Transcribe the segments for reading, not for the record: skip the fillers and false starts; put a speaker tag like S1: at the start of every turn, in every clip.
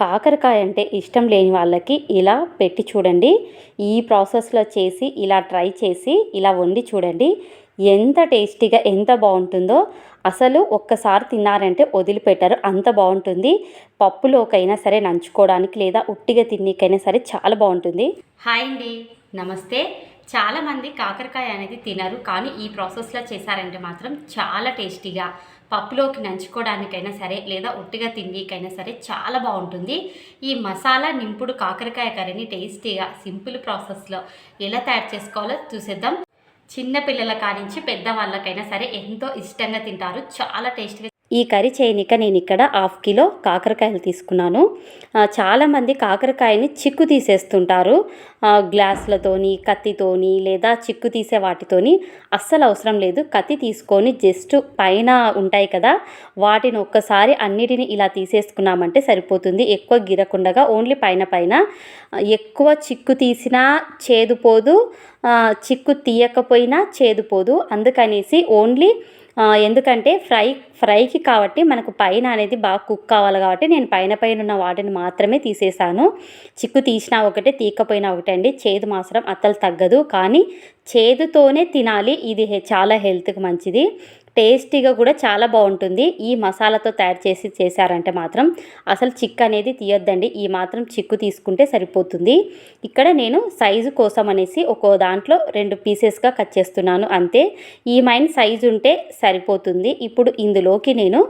S1: కాకరకాయ అంటే ఇష్టం లేని వాళ్ళకి ఇలా పెట్టి చూడండి. ఈ ప్రాసెస్‌లో చేసి ఇలా ట్రై చేసి ఇలా వండి చూడండి. ఎంత టేస్టీగా ఎంత బావుంటుందో అసలు ఒక్కసారి తిన్నారంటే వదిలిపెట్టరు. అంత బావుంటుంది. పప్పులోకైనా సరే నంచుకోవడానికి లేదా ఉట్టిగా తిననీకైనా సరే చాలా బావుంటుంది. హాయ్ అండి. నమస్తే. చాలామంది కాకరకాయ అనేది తినరు. కానీ ఈ ప్రాసెస్‌లో చేశారంటే మాత్రం చాలా టేస్టీగా పప్పులోకి నంచుకోవడానికైనా సరే లేదా ఉట్టిగా తిండికైనా సరే చాలా బాగుంటుంది. ఈ మసాలా నింపుడు కాకరకాయ కర్రీని టేస్టీగా సింపుల్ ప్రాసెస్లో ఎలా తయారు చేసుకోవాలో చూసేద్దాం. చిన్న పిల్లల కానించి పెద్దవాళ్ళకైనా సరే ఎంతో ఇష్టంగా తింటారు. చాలా టేస్టీగా ఈ కర్రీ చేయనిక నేను ఇక్కడ 1/2 కిలో కాకరకాయలు తీసుకున్నాను. చాలామంది కాకరకాయని చిక్కు తీసేస్తుంటారు. గ్లాసులతోని కత్తితోని లేదా చిక్కు తీసే వాటితోని. అస్సలు అవసరం లేదు. కత్తి తీసుకొని జస్ట్ పైన ఉంటాయి కదా, వాటిని ఒక్కసారి అన్నిటిని ఇలా తీసేసుకున్నామంటే సరిపోతుంది. ఎక్కువ గిరకుండగా ఓన్లీ పైన పైన. ఎక్కువ చిక్కు తీసినా చేదుపోదు, చిక్కు తీయకపోయినా చేదుపోదు. అందుకనేసి ఓన్లీ ఎందుకంటే ఫ్రైకి కాబట్టి మనకు పైన అనేది బాగా కుక్ కావాలి కాబట్టి నేను పైన ఉన్న వాటిని మాత్రమే తీసేసాను. చిక్కు తీసినా ఒకటే, తీయకపోయినా ఒకటే అండి. చేదు మాత్రం అస్సలు తగ్గదు. కానీ చేదుతోనే తినాలి. ఇది చాలా హెల్త్కి మంచిది. టేస్టీగా కూడా చాలా బాగుంటుంది. ఈ మసాలాతో తయారు చేశారంటే మాత్రం అసలు చిక్కు అనేది తీయొద్దండి. ఈ మాత్రం చిక్కు తీసుకుంటే సరిపోతుంది. ఇక్కడ నేను సైజు కోసం అనేసి ఒక్కో దాంట్లో 2 పీసెస్గా కట్ చేస్తున్నాను అంతే. ఈ మైన్ సైజు ఉంటే సరిపోతుంది. ఇప్పుడు ఇందులోకి నేను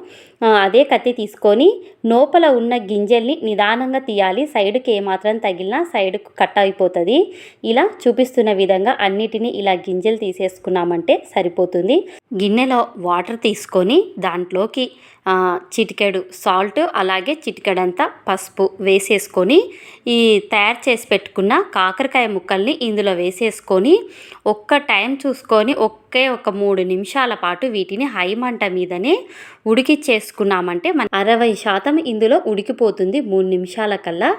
S1: అదే కత్తి తీసుకొని లోపల ఉన్న గింజల్ని నిదానంగా తీయాలి. సైడ్కి ఏమాత్రం తగిలినా సైడ్కు కట్ అయిపోతుంది. ఇలా చూపిస్తున్న విధంగా అన్నిటినీ ఇలా గింజలు తీసేసుకున్నామంటే సరిపోతుంది. గిన్నెలో వాటర్ తీసుకొని దాంట్లోకి చిటికెడు సాల్ట్ అలాగే చిటికెడంతా పసుపు వేసేసుకొని ఈ తయారు చేసి పెట్టుకున్న కాకరకాయ ముక్కల్ని ఇందులో వేసేసుకొని ఒక్క టైం చూసుకొని ఒక 3 నిమిషాల పాటు వీటిని హై మంట మీదనే ఉడికిచ్చేసుకున్నామంటే మన 60% ఇందులో ఉడికిపోతుంది 3 నిమిషాల కల్లా.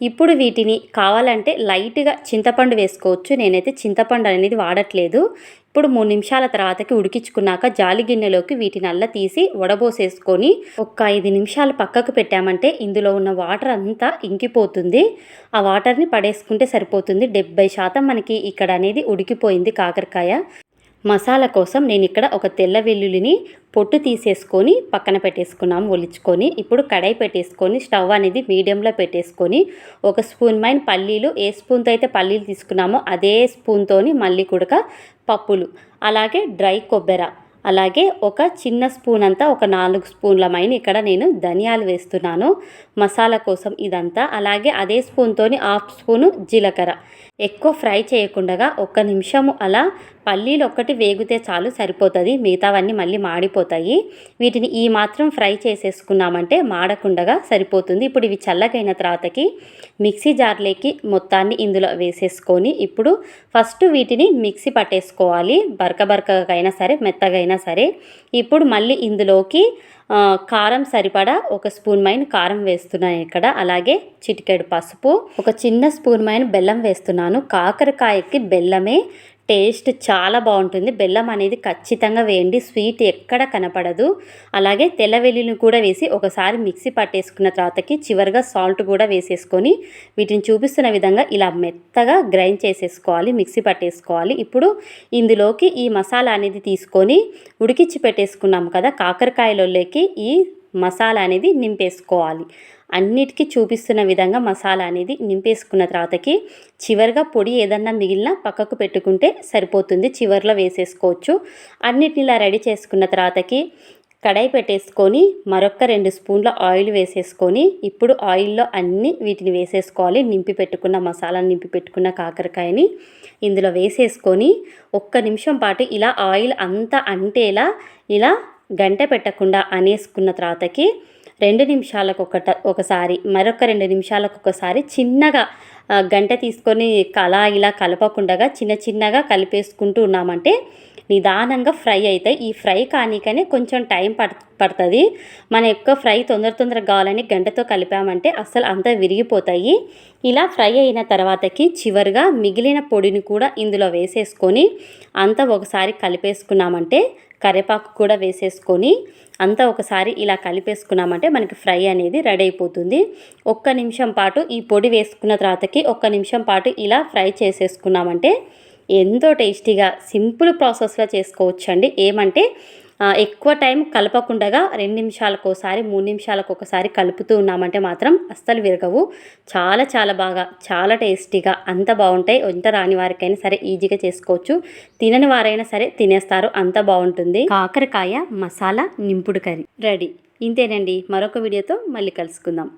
S1: ఇప్పుడు వీటిని కావాలంటే లైట్గా చింతపండు వేసుకోవచ్చు. నేనైతే చింతపండు అనేది వాడట్లేదు. ఇప్పుడు 3 నిమిషాల తర్వాతకి ఉడికించుకున్నాక జాలి గిన్నెలోకి వీటిని అల్ల తీసి వడబోసేసుకొని ఒక 5 నిమిషాలు పక్కకు పెట్టామంటే ఇందులో ఉన్న వాటర్ అంతా ఇంకిపోతుంది. ఆ వాటర్ని పడేసుకుంటే సరిపోతుంది. 70% మనకి ఇక్కడ అనేది ఉడికిపోయింది కాకరకాయ. మసాలా కోసం నేను ఇక్కడ ఒక తెల్ల వెల్లుల్లిని పొట్టు తీసేసుకొని పక్కన పెట్టేసుకున్నాము ఒలుచుకొని. ఇప్పుడు కడాయి పెట్టేసుకొని స్టవ్ అనేది మీడియంలో పెట్టేసుకొని ఒక స్పూన్ మైన పల్లీలు, ఏ స్పూన్తో అయితే పల్లీలు తీసుకున్నామో అదే స్పూన్తోని మళ్ళీ కూడా పప్పులు, అలాగే డ్రై కొబ్బెర, అలాగే ఒక చిన్న స్పూన్ అంతా ఒక 4 స్పూన్ల మైన ఇక్కడ నేను ధనియాలు వేస్తున్నాను మసాలా కోసం ఇదంతా. అలాగే అదే స్పూన్తోని 1/2 స్పూను జీలకర్ర. ఎక్కువ ఫ్రై చేయకుండా 1 నిమిషము అలా పల్లీలు ఒక్కటి వేగితే చాలు సరిపోతుంది. మిగతావన్నీ మళ్ళీ మాడిపోతాయి. వీటిని ఈ మాత్రం ఫ్రై చేసేసుకున్నామంటే మాడకుండగా సరిపోతుంది. ఇప్పుడు ఇవి చల్లగైన తర్వాతకి మిక్సీ జార్లోకి మొత్తాన్ని ఇందులో వేసేసుకొని ఇప్పుడు ఫస్ట్ వీటిని మిక్సీ పట్టేసుకోవాలి. బరకగా అయినా సరే మెత్తగా అయినా సరే. ఇప్పుడు మళ్ళీ ఇందులోకి కారం సరిపడా ఒక స్పూన్ మైన కారం వేస్తున్నాను ఇక్కడ. అలాగే చిటికెడు పసుపు, ఒక చిన్న స్పూన్ మైన బెల్లం వేస్తున్నాను. కాకరకాయకి బెల్లమే టేస్ట్ చాలా బాగుంటుంది. బెల్లం అనేది ఖచ్చితంగా వేయండి, స్వీట్ ఎక్కడ కనపడదు. అలాగే తెల్ల వెల్లుల్లిని కూడా వేసి ఒకసారి మిక్సీ పట్టేసుకున్న తర్వాతకి చివరిగా సాల్ట్ కూడా వేసేసుకొని వీటిని చూపిస్తున్న విధంగా ఇలా మెత్తగా గ్రైండ్ చేసేసుకోవాలి, మిక్సీ పట్టేసుకోవాలి. ఇప్పుడు ఇందులోకి ఈ మసాలా అనేది తీసుకొని ఉడికించి పెట్టేసుకున్నాము కదా కాకరకాయలోకి ఈ మసాలా అనేది నింపేసుకోవాలి. అన్నిటికీ చూపిస్తున్న విధంగా మసాలా అనేది నింపేసుకున్న తర్వాతకి చివరిగా పొడి ఏదన్నా మిగిలినా పక్కకు పెట్టుకుంటే సరిపోతుంది. చివరిలో వేసేసుకోవచ్చు. అన్నిటిని ఇలా రెడీ చేసుకున్న తర్వాతకి కడాయి పెట్టేసుకొని మరొక 2 స్పూన్ల ఆయిల్ వేసేసుకొని ఇప్పుడు ఆయిల్లో అన్నీ వీటిని వేసేసుకోవాలి. నింపి పెట్టుకున్న మసాలాను నింపి పెట్టుకున్న కాకరకాయని ఇందులో వేసేసుకొని 1 నిమిషం పాటు ఇలా ఆయిల్ అంతా అంటేలా ఇలా గంట పెట్టకుండా అనేసుకున్న తర్వాతకి 2 నిమిషాలకు ఒకసారి మరొక 2 నిమిషాలకు ఒకసారి చిన్నగా గంట తీసుకొని అలా ఇలా కలపకుండా చిన్న చిన్నగా కలిపేసుకుంటూ ఉన్నామంటే నిదానంగా ఫ్రై అవుతాయి. ఈ ఫ్రై కానీకనే కొంచెం టైం పడుతుంది. మన యొక్క ఫ్రై తొందరగా కావాలని గంటతో కలిపామంటే అస్సలు అంతా విరిగిపోతాయి. ఇలా ఫ్రై అయిన తర్వాతకి చివరిగా మిగిలిన పొడిని కూడా ఇందులో వేసేసుకొని అంతా ఒకసారి కలిపేసుకున్నామంటే కరివేపాకు కూడా వేసేసుకొని అంతా ఒకసారి ఇలా కలిపేసుకున్నామంటే మనకి ఫ్రై అనేది రెడీ అయిపోతుంది. ఒక్క నిమిషం పాటు ఈ పొడి వేసుకున్న తర్వాతకి ఒక్క నిమిషం పాటు ఇలా ఫ్రై చేసేసుకున్నామంటే ఎంతో టేస్టీగా సింపుల్ ప్రాసెస్లో చేసుకోవచ్చండి. ఏమంటే ఎక్కువ టైం కలపకుండా 2 నిమిషాలకు ఒకసారి 3 నిమిషాలకు ఒకసారి కలుపుతూ ఉన్నామంటే మాత్రం అస్సలు విరగవు. చాలా బాగా చాలా టేస్టీగా అంత బాగుంటాయి. వంట రాని వారికైనా సరే ఈజీగా చేసుకోవచ్చు. తినని వారైనా సరే తినేస్తారు, అంత బాగుంటుంది. కాకరకాయ మసాలా నింపుడు కర్రీ రెడీ. ఇంతేనండి. మరొక వీడియోతో మళ్ళీ కలుసుకుందాం.